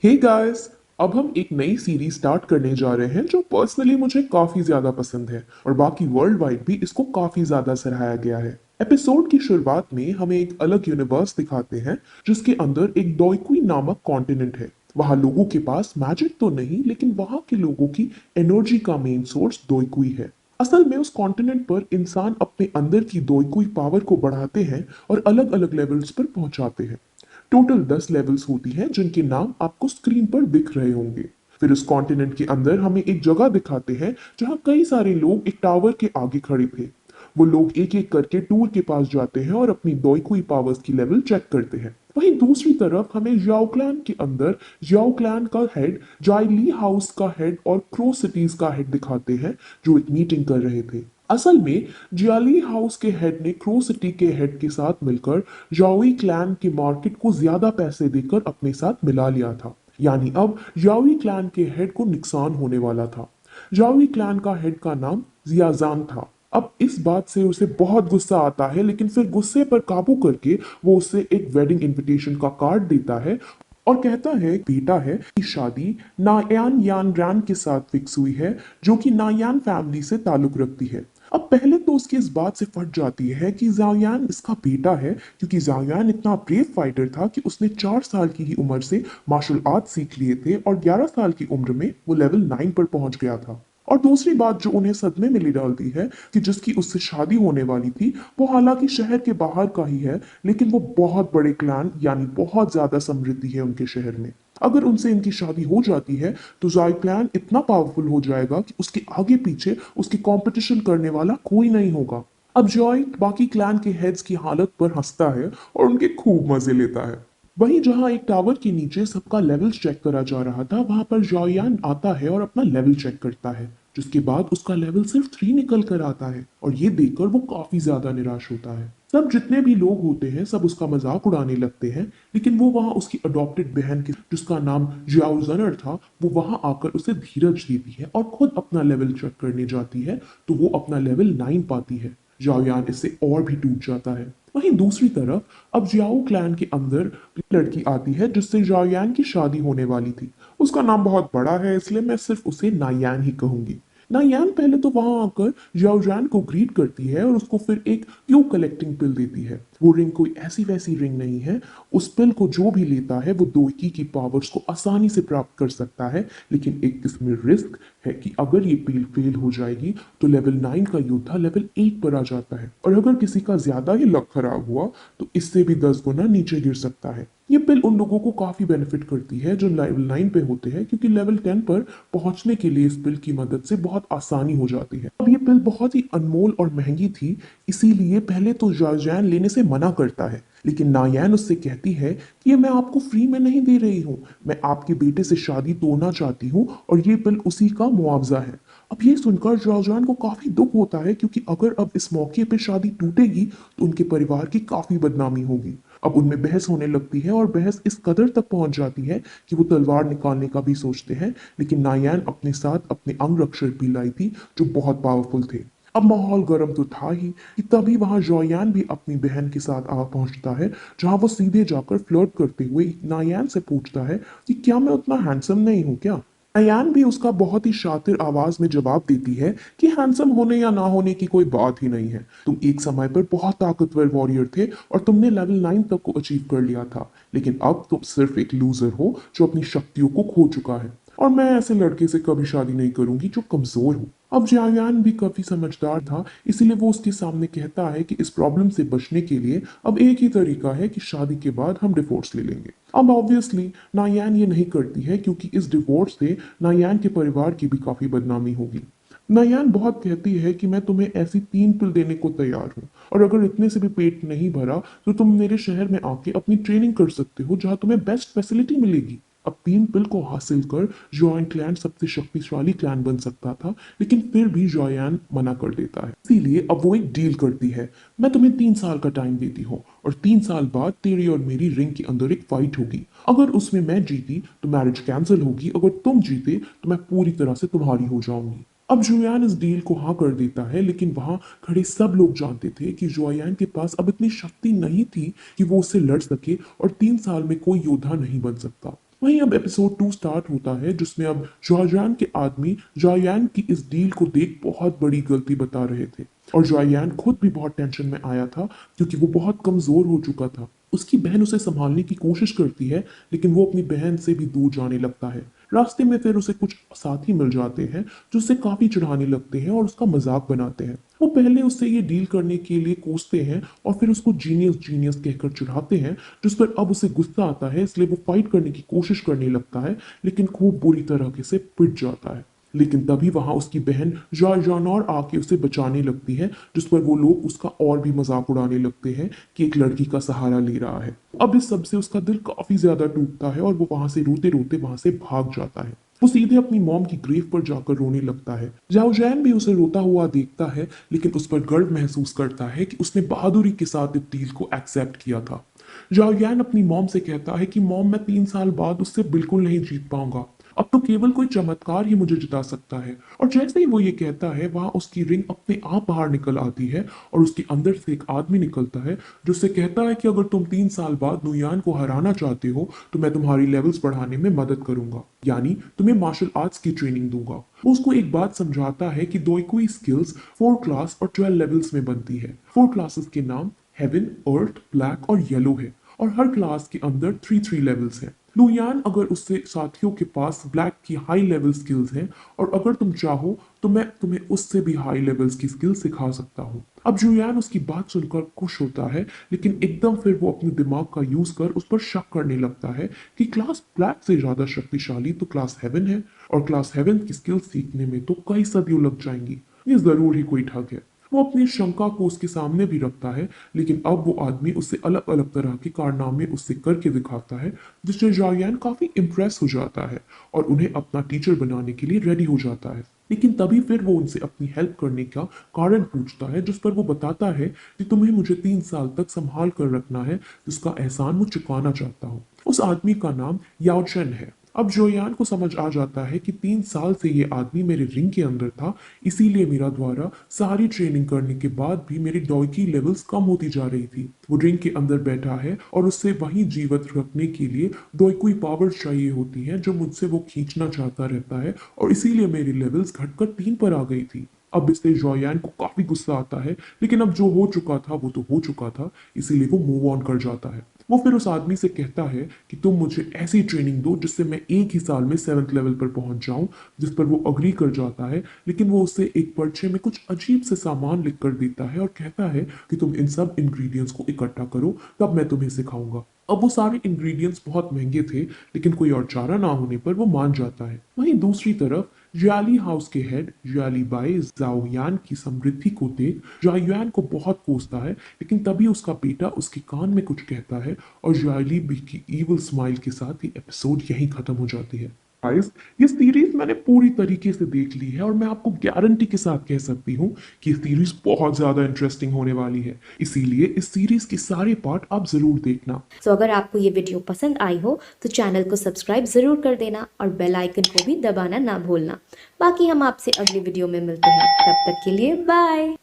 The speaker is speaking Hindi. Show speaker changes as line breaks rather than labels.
हे गाइस, अब हम एक नई सीरीज स्टार्ट करने जा रहे हैं जो पर्सनली मुझे काफी ज्यादा पसंद है और बाकी वर्ल्ड वाइड भी इसको काफी ज्यादा सराहाया गया है। एपिसोड की शुरुआत में हमें एक अलग यूनिवर्स दिखाते हैं जिसके अंदर एक दोइक्वी नामक कॉन्टिनेंट है। वहां लोगों के पास मैजिक तो नहीं, लेकिन वहां के लोगों की एनर्जी का मेन सोर्स दोइक्वी है। असल में उस कॉन्टिनेंट पर इंसान अपने अंदर की दोइक्वी पावर को बढ़ाते हैं और अलग अलग लेवल्स पर पहुंचाते हैं। टोटल 10 लेवल्स होती हैं जिनके नाम आपको स्क्रीन पर दिख रहे होंगे। फिर उस कॉन्टिनेंट के अंदर हमें एक जगह दिखाते हैं जहां कई सारे लोग एक टावर के आगे खड़े थे। वो लोग एक एक करके टूर के पास जाते हैं और अपनी दोइकुई पावर्स की लेवल चेक करते हैं। वहीं दूसरी तरफ हमें जाओ क्लैन के अंदर जाओ क्लैन का हेड, जाई ली हाउस का हेड और क्रो सिटीज का हेड दिखाते हैं जो एक मीटिंग कर रहे थे। असल में जियाली हाउस के हेड ने क्रो सिटी के हेड के साथ मिलकर याओई क्लैन के मार्केट को ज्यादा पैसे देकर अपने साथ मिला लिया था। यानी अब याओई क्लैन के हेड को नुकसान होने वाला था। याओई क्लैन का हेड का नाम जियाजान था। अब इस बात से उसे बहुत गुस्सा आता है, लेकिन फिर गुस्से पर काबू करके वो उसे एक वेडिंग इनविटेशन का कार्ड देता है और कहता है बेटा है कि शादी नायान यान रैन के साथ फिक्स हुई है, जो कि नायान फैमिली से ताल्लुक रखती है। अब पहले तो उसकी इस बात से फट जाती है कि जाओयान इसका बेटा है, क्योंकि जाओयान इतना ब्रेव फाइटर था कि उसने 4 साल की ही उम्र से मार्शल आर्ट सीख लिए थे और 11 साल की उम्र में वो लेवल 9 पर पहुंच गया था। और दूसरी बात जो उन्हें सदमे में ले डालती है कि जिसकी उससे शादी होने वाली थी वो हालांकि शहर के बाहर का ही है, लेकिन वो बहुत बड़े क्लैन यानी बहुत ज्यादा समृद्धि है उनके शहर में। अगर उनसे इनकी शादी हो जाती है तो जाय क्लैन इतना पावरफुल हो जाएगा कि उसके आगे पीछे उसकी कंपटीशन करने वाला कोई नहीं होगा। अब जॉय बाकी क्लैन के हेड्स की हालत पर हंसता है और उनके खूब मजे लेता है। वहीं जहां एक टावर के नीचे सबका लेवल चेक करा जा रहा था, वहां पर जॉयान आता है और अपना लेवल चेक करता है, जिसके बाद उसका लेवल सिर्फ 3 निकल कर आता है और ये देखकर वो काफी ज्यादा निराश होता है। सब जितने भी लोग होते हैं सब उसका मजाक उड़ाने लगते हैं, लेकिन वो वहां उसकी अडॉप्टेड बहन की जिसका नाम जियाओ जनर था, वो वहां आकर उसे धीरज देती है और खुद अपना लेवल चेक करने जाती है, तो वो अपना लेवल 9 पाती है। जाओयान इससे और भी टूट जाता है। वहीं दूसरी तरफ अब जियाओ क्लैन के अंदर लड़की आती है जिससे जाओयान की शादी होने वाली थी। उसका नाम बहुत बड़ा है, इसलिए मैं सिर्फ उसे नायान ही कहूंगी। नायान पहले तो वहां आकर जाओजान को ग्रीट करती है और उसको फिर एक क्यू कलेक्टिंग पिल देती है। वो रिंग कोई ऐसी वैसी रिंग नहीं है। उस पिल को जो भी लेता है वो दोइकी की पावर्स को आसानी से प्राप्त कर सकता है, लेकिन एक इसमें रिस्क है कि अगर ये पिल फेल हो जाएगी तो लेवल 9 का योद्धा लेवल 8 पर आ जाता है, और अगर किसी का ज्यादा ही लक खराब हुआ तो इससे भी 10 गुना नीचे गिर सकता है। ये पिल उन लोगों को काफी बेनिफिट करती है जो लेवल 9 पे होते हैं, क्योंकि लेवल 10 पर पहुंचने के लिए इस पिल की मदद से बहुत आसानी हो जाती है। अब ये पिल बहुत ही अनमोल और महंगी थी, इसीलिए पहले तो जार्जैन लेने से मना करता है, लेकिन नायैन उससे कहती है कि ये मैं आपको फ्री में नहीं दे रही हूँ, मैं आपके बेटे से शादी तोड़ना चाहती हूँ और ये पिल उसी का मुआवजा है। अब ये सुनकर जार्जैन को काफी दुख होता है, क्योंकि अगर अब इस मौके पे शादी टूटेगी तो उनके परिवार की काफी बदनामी होगी। अब उनमें बहस होने लगती है और बहस इस कदर तक पहुंच जाती है कि वो तलवार निकालने का भी सोचते हैं, लेकिन नायैन अपने साथ अपने अंग रक्षक भी लाई थी जो बहुत पावरफुल थे। अब माहौल गर्म तो था ही कि तभी वहां जॉयान भी अपनी बहन के साथ आ पहुंचता है, जहां वो सीधे जाकर फ्लर्ट करते हुए नायैन से पूछता है कि क्या मैं उतना हैंडसम नहीं हूं क्या। नायैन भी उसका बहुत ही शातिर आवाज में जवाब देती है कि हैंडसम होने या ना होने की कोई बात ही नहीं है। तुम एक समय पर बहुत ताकतवर वॉरियर थे और तुमने लेवल 9 तक को अचीव कर लिया था, लेकिन अब तुम सिर्फ एक लूजर हो जो अपनी शक्तियों को खो चुका है। और मैं ऐसे लड़के से कभी शादी नहीं करूंगी जो कमजोर हो। अब जायान भी काफी समझदार था, इसीलिए वो उसके सामने कहता है कि इस प्रॉब्लम से बचने के लिए अब एक ही तरीका है कि शादी के बाद हम डिवोर्स ले लेंगे। अब ऑब्वियसली नायान ये नहीं करती है, क्योंकि इस डिवोर्स से नायान के परिवार की भी काफी बदनामी होगी। नायान बहुत कहती है कि मैं तुम्हें ऐसी 3 पिल देने को तैयार हूँ, और अगर इतने से भी पेट नहीं भरा तो तुम मेरे शहर में आके अपनी ट्रेनिंग कर सकते हो, जहाँ तुम्हें बेस्ट फैसिलिटी मिलेगी। अब 3 पिल को हासिल कर जॉइन क्लैन सबसे शक्तिशाली क्लैन बन सकता था, लेकिन फिर भी जॉयान मना कर देता है। इसीलिए अब वो एक डील करती है, मैं तुम्हें 3 साल का टाइम देती हूँ और 3 साल बाद तेरी और मेरी रिंग के अंदर एक फाइट होगी। अगर उसमें मैं जीती तो मैरिज कैंसिल होगी, अगर तुम जीते तो मैं पूरी तरह से तुम्हारी हो जाऊंगी। अब जुयान इस डील को हाँ कर देता है, लेकिन वहां खड़े सब लोग जानते थे कि जुयान के पास अब इतनी शक्ति नहीं थी कि वो उससे लड़ सके और 3 साल में कोई योद्धा नहीं बन सकता। वहीं अब एपिसोड 2 स्टार्ट होता है जिसमें अब जॉययान के आदमी जॉययान की इस डील को देख बहुत बड़ी गलती बता रहे थे और जॉययान खुद भी बहुत टेंशन में आया था क्योंकि वो बहुत कमजोर हो चुका था। उसकी बहन उसे संभालने की कोशिश करती है लेकिन वो अपनी बहन से भी दूर जाने लगता है। रास्ते में फिर उसे कुछ साथी मिल जाते हैं जो उसे काफी चिढ़ाने लगते हैं और उसका मजाक बनाते हैं। वो पहले उससे ये डील करने के लिए कोसते हैं और फिर उसको जीनियस जीनियस कहकर चिढ़ाते हैं जिस पर अब उसे गुस्सा आता है, इसलिए वो फाइट करने की कोशिश करने लगता है लेकिन खूब बुरी तरह से पिट जाता है। लेकिन तभी वहां उसकी बहन जानौर आके उसे बचाने लगती है जिस पर वो लोग उसका और भी मजाक उड़ाने लगते हैं कि एक लड़की का सहारा ले रहा है। अब इस सब से उसका दिल काफी ज्यादा टूटता है और वो वहां से रोते रोते वहां से भाग जाता है। वो सीधे अपनी मॉम की ग्रेव पर जाकर रोने लगता है। जाओ जैन भी उसे रोता हुआ देखता है लेकिन उस पर गर्व महसूस करता है कि उसने बहादुरी के साथ इस डील को एक्सेप्ट किया था। जाओ यान अपनी मॉम से कहता है कि मॉम, मैं 3 साल बाद उससे बिल्कुल नहीं जीत पाऊंगा, अब तो केवल कोई चमत्कार ही मुझे जिता सकता है। और जैसे ही वो ये कहता है वहां उसकी रिंग अपने आप बाहर निकल आती है और उसके अंदर से एक आदमी निकलता है जो उससे कहता है कि अगर तुम 3 साल बाद नुयान को हराना चाहते हो तो मैं तुम्हारी लेवल्स बढ़ाने में मदद करूंगा, यानी तुम्हें मार्शल आर्ट्स की ट्रेनिंग दूंगा। वो उसको एक बात समझाता है कि दोईकुई स्किल्स 4 क्लास और 12 लेवल्स में बनती है। 4 क्लासेस के नाम हेवन, अर्थ, ब्लैक और येलो है और हर क्लास के अंदर 3 लेवल्स हैं। लुयान अगर उससे साथियों के पास ब्लैक की हाई लेवल स्किल्स हैं और अगर तुम चाहो तो मैं तुम्हें उससे भी हाई लेवल्स की स्किल्स सिखा सकता हूँ। अब जुयान उसकी बात सुनकर खुश होता है लेकिन एकदम फिर वो अपने दिमाग का यूज कर उस पर शक करने लगता है कि क्लास ब्लैक से ज्यादा शक्तिशाली तो क्लास हेवन है और क्लास हेवन की स्किल्स सीखने में तो कई सदियों लग जाएंगी। ये जरूर ही कोई ठग है। वो अपनी शंका को उसके सामने भी रखता है लेकिन अब वो आदमी उससे अलग अलग तरह के कारनामे उससे करके दिखाता है जिससे जायान काफी इम्प्रेस हो जाता है और उन्हें अपना टीचर बनाने के लिए रेडी हो जाता है। लेकिन तभी फिर वो उनसे अपनी हेल्प करने का कारण पूछता है जिस पर वो बताता है कि तुम्हें मुझे 3 साल तक संभाल कर रखना है जिसका एहसान मैं चुकाना चाहता हूँ। उस आदमी का नाम याओचन है। अब जोयान को समझ आ जाता है कि 3 साल से ये आदमी मेरे रिंग के अंदर था, इसीलिए मेरा द्वारा सारी ट्रेनिंग करने के बाद भी मेरी डॉयकी लेवल्स कम होती जा रही थी। वो रिंग के अंदर बैठा है और उससे वहीं जीवित रखने के लिए डॉयकुई पावर्स चाहिए होती हैं जो मुझसे वो खींचना चाहता रहता है और इसीलिए मेरी लेवल्स घटकर 3 पर आ गई थी। अब इससे जॉयान को काफी गुस्सा आता है लेकिन अब जो हो चुका था वो तो हो चुका था, इसीलिए वो मूव ऑन कर जाता है। वो फिर उस आदमी से कहता है कि तुम मुझे ऐसी ट्रेनिंग दो जिससे मैं एक ही साल में 7th लेवल पर पहुंच जाऊं, जिस पर वो अग्री कर जाता है लेकिन वो उससे एक पर्चे में कुछ अजीब से सामान लिख कर देता है और कहता है कि तुम इन सब इंग्रेडिएंट्स को इकट्ठा करो तब मैं तुम्हें सिखाऊंगा। अब वो सारे इंग्रेडिएंट्स बहुत महंगे थे लेकिन कोई और चारा ना होने पर वो मान जाता है। वहीं दूसरी तरफ जियाली हाउस के हेड जियाली बाई जाओयान की समृद्धि को देख जाओयान को बहुत कोसता है लेकिन तभी उसका बेटा उसके कान में कुछ कहता है और जियाली बी की इविल स्माइल के साथ ही एपिसोड यहीं खत्म हो जाती है। गाइस, ये सीरीज मैंने पूरी तरीके से देख ली है और मैं आपको गारंटी के साथ कह सकती हूँ कि ये सीरीज बहुत ज्यादा इंटरेस्टिंग होने वाली है, इसीलिए इस सीरीज के सारे पार्ट आप जरूर देखना।
तो अगर आपको ये वीडियो पसंद आई हो तो चैनल को सब्सक्राइब ज़रूर कर देना और बेल आइकन को भी दबाना ना भूलना। बाकी हम आपसे अगली वीडियो में मिलते हैं, तब तक के लिए बाय।